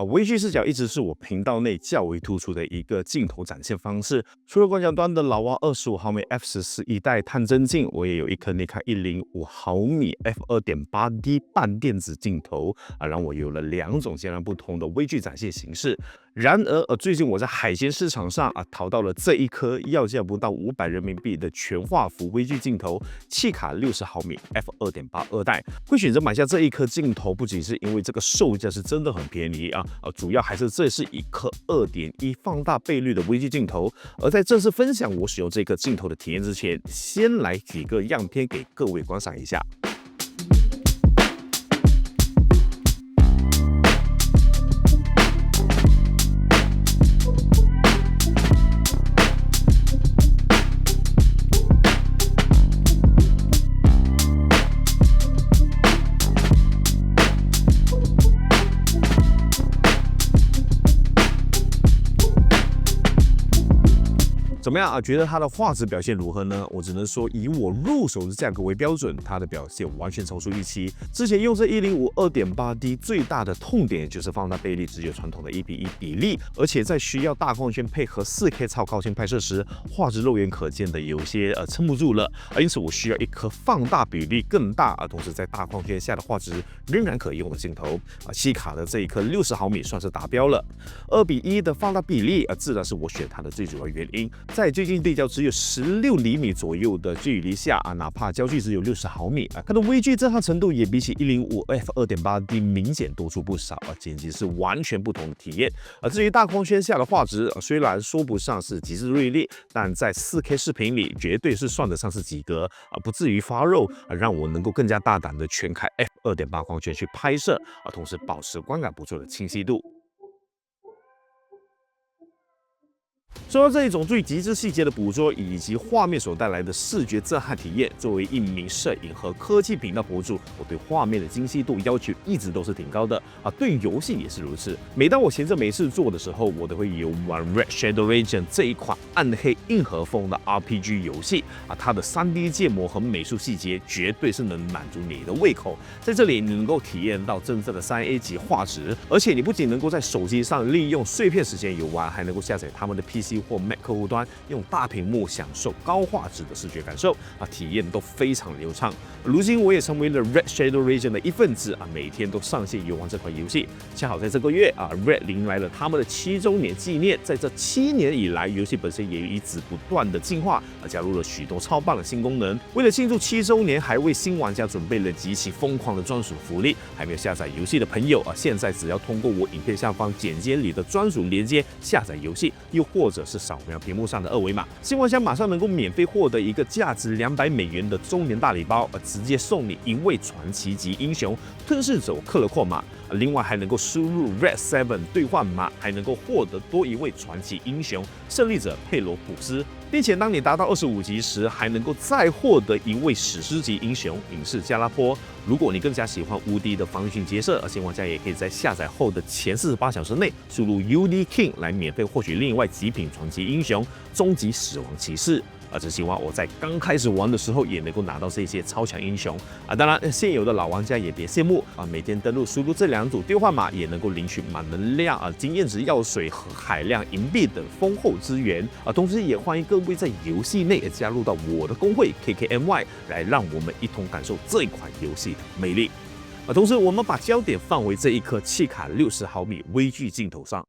微距视角一直是我频道内较为突出的一个镜头展现方式。除了观角端的老蛙25毫米 f14一代探针镜，我也有一颗尼康105毫米 f2.8D 半电子镜头让我有了2种截然不同的微距展现形式。然而，最近我在海鲜市场上淘到了这一颗要价不到500人民币的全画幅微距镜头，契卡60毫米 f2.8二代。会选择买下这一颗镜头，不仅是因为这个售价是真的很便宜主要还是这是一颗2.1放大倍率的微距镜头。而在正式分享我使用这颗镜头的体验之前，先来几个样片给各位观赏一下。怎么样觉得它的画质表现如何呢？我只能说，以我入手的价格为标准，它的表现完全超出预期。之前用这105 2.8D 最大的痛点就是放大倍率只有传统的1:1比例，而且在需要大光圈配合 4K 超高清拍摄时，画质肉眼可见的有些撑不住了因此我需要一颗放大比例更大同时在大光圈下的画质仍然可用的镜头西卡的这一颗60毫米算是达标了。2:1的放大比例自然是我选它的最主要原因。在最近对焦只有16厘米左右的距离下哪怕焦距只有60毫米它的微距震撼程度也比起105 f2.8D 明显多出不少简直是完全不同的体验至于大光圈下的画质虽然说不上是极致锐利，但在 4K 视频里绝对是算得上是及格不至于发肉让我能够更加大胆的全开 f2.8 光圈去拍摄同时保持观感不错的清晰度。说到这一种最极致细节的捕捉以及画面所带来的视觉震撼体验，作为一名摄影和科技频道博主，我对画面的精细度要求一直都是挺高的对游戏也是如此。每当我闲着没事做的时候，我都会游玩 Red Shadow Legends 这一款暗黑硬核风的 RPG 游戏它的 3D 建模和美术细节绝对是能满足你的胃口。在这里你能够体验到真正的3A 级画质，而且你不仅能够在手机上利用碎片时间游玩，还能够下载他们的 PC或 Mac 客户端，用大屏幕享受高画质的视觉感受体验都非常流畅。如今我也成为了 Red Shadow Legends 的一份子每天都上线游玩这款游戏。恰好在这个月Red 迎来了他们的7周年纪念，在这7年以来，游戏本身也一直不断的进化加入了许多超棒的新功能。为了庆祝7周年，还为新玩家准备了极其疯狂的专属福利。还没有下载游戏的朋友现在只要通过我影片下方简介里的专属连接下载游戏，又或者是扫描屏幕上的2维码，新玩家马上能够免费获得一个价值$200的周年大礼包直接送你一位传奇级英雄吞噬者克勒阔玛另外还能够输入 Red7 兑换码，还能够获得多一位传奇英雄胜利者佩罗普斯，并且当你达到25级时，还能够再获得一位史诗级英雄隐士加拉坡。如果你更加喜欢无敌的防御性角色，新玩家也可以在下载后的前48小时内输入 UD King 来免费获取另外极品传奇英雄终极死亡骑士。只希望我在刚开始玩的时候也能够拿到这些超强英雄当然现有的老玩家也别羡慕每天登录输入这2组兑换码也能够领取满能量经验值药水和海量银币等丰厚资源同时也欢迎各位在游戏内加入到我的公会 KKMY 来让我们一同感受这款游戏的魅力同时我们把焦点放回这一颗契卡60毫米微距镜头上。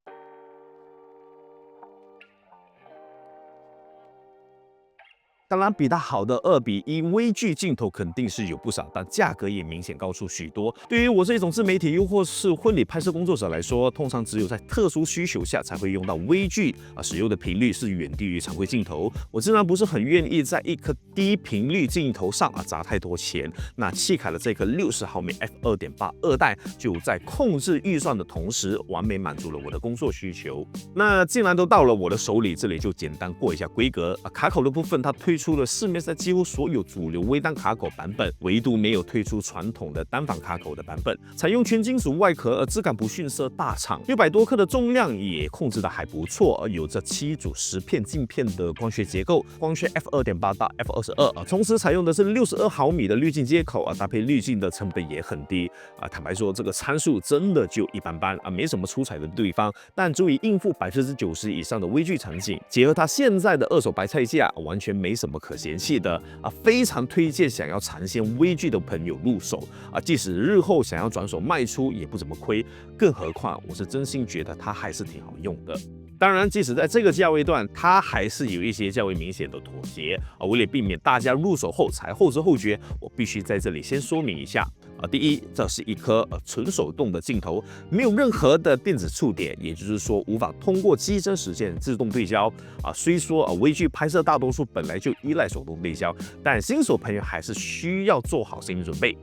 当然，比它好的2:1微距镜头肯定是有不少，但价格也明显高出许多。对于我这种自媒体又或是婚礼拍摄工作者来说，通常只有在特殊需求下才会用到微距使用的频率是远低于常规镜头。我自然不是很愿意在一颗低频率镜头上砸太多钱。那契卡的这颗60毫米 f2.8二代就在控制预算的同时，完美满足了我的工作需求。那既然都到了我的手里，这里就简单过一下规格卡口的部分，它推出出了市面上几乎所有主流微单卡口版本，唯独没有推出传统的单反卡口的版本。采用全金属外壳，质感不逊色大厂，600多克的重量也控制的还不错，有着7组10片镜片的光学结构，光学 f2.8 到 f22，同时采用的是62毫米的滤镜接口搭配滤镜的成本也很低坦白说，这个参数真的就一般般没什么出彩的地方，但足以应付90%以上的微距场景。结合它现在的二手白菜价，完全没什么可嫌弃的非常推荐想要尝鲜微距的朋友入手即使日后想要转手卖出也不怎么亏，更何况我是真心觉得它还是挺好用的。当然，即使在这个价位段，它还是有一些较为明显的妥协为了避免大家入手后才后知后觉，我必须在这里先说明一下第一，这是一颗纯手动的镜头，没有任何的电子触点，也就是说无法通过机身实现自动对焦虽说微距拍摄大多数本来就依赖手动对焦，但新手朋友还是需要做好心理准备。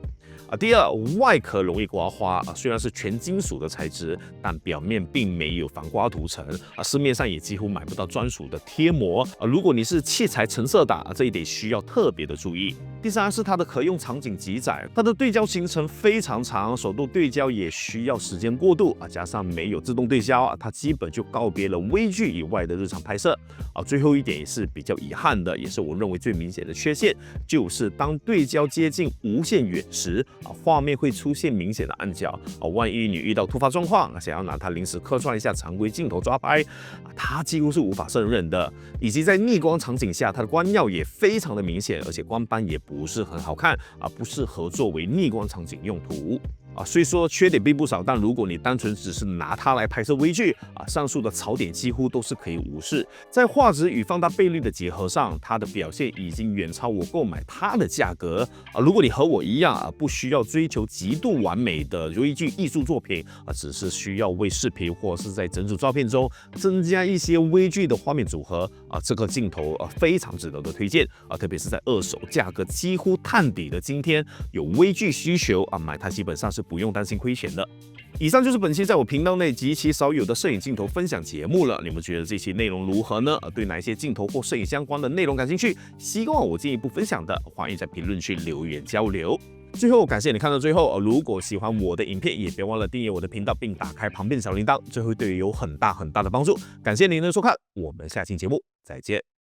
第二，外壳容易刮花虽然是全金属的材质，但表面并没有防刮涂层市面上也几乎买不到专属的贴膜如果你是器材成色党这一点需要特别的注意。第三是它的可用场景极窄，它的对焦行程非常长，手动对焦也需要时间过渡加上没有自动对焦它基本就告别了微距以外的日常拍摄最后一点也是比较遗憾的，也是我认为最明显的缺陷，就是当对焦接近无限远时画面会出现明显的暗角万一你遇到突发状况想要拿它临时客串一下常规镜头抓拍它几乎是无法胜任的。以及在逆光场景下，它的光耀也非常的明显，而且光斑也不是很好看不适合作为逆光场景用途虽说缺点并不少，但如果你单纯只是拿它来拍摄微距上述的槽点几乎都是可以无视。在画质与放大倍率的结合上，它的表现已经远超我购买它的价格如果你和我一样不需要追求极度完美的微距艺术作品只是需要为视频或是在整组照片中增加一些微距的画面组合这个镜头非常值得的推荐特别是在二手价格几乎探底的今天，有微距需求买它基本上是不用担心亏钱的。以上就是本期在我频道内极其少有的摄影镜头分享节目了。你们觉得这期内容如何呢？对哪一些镜头或摄影相关的内容感兴趣，希望我进一步分享的，欢迎在评论区留言交流。最后，感谢你看到最后如果喜欢我的影片，也别忘了订阅我的频道，并打开旁边的小铃铛，这会对我有很大的帮助。感谢您的收看，我们下期节目再见。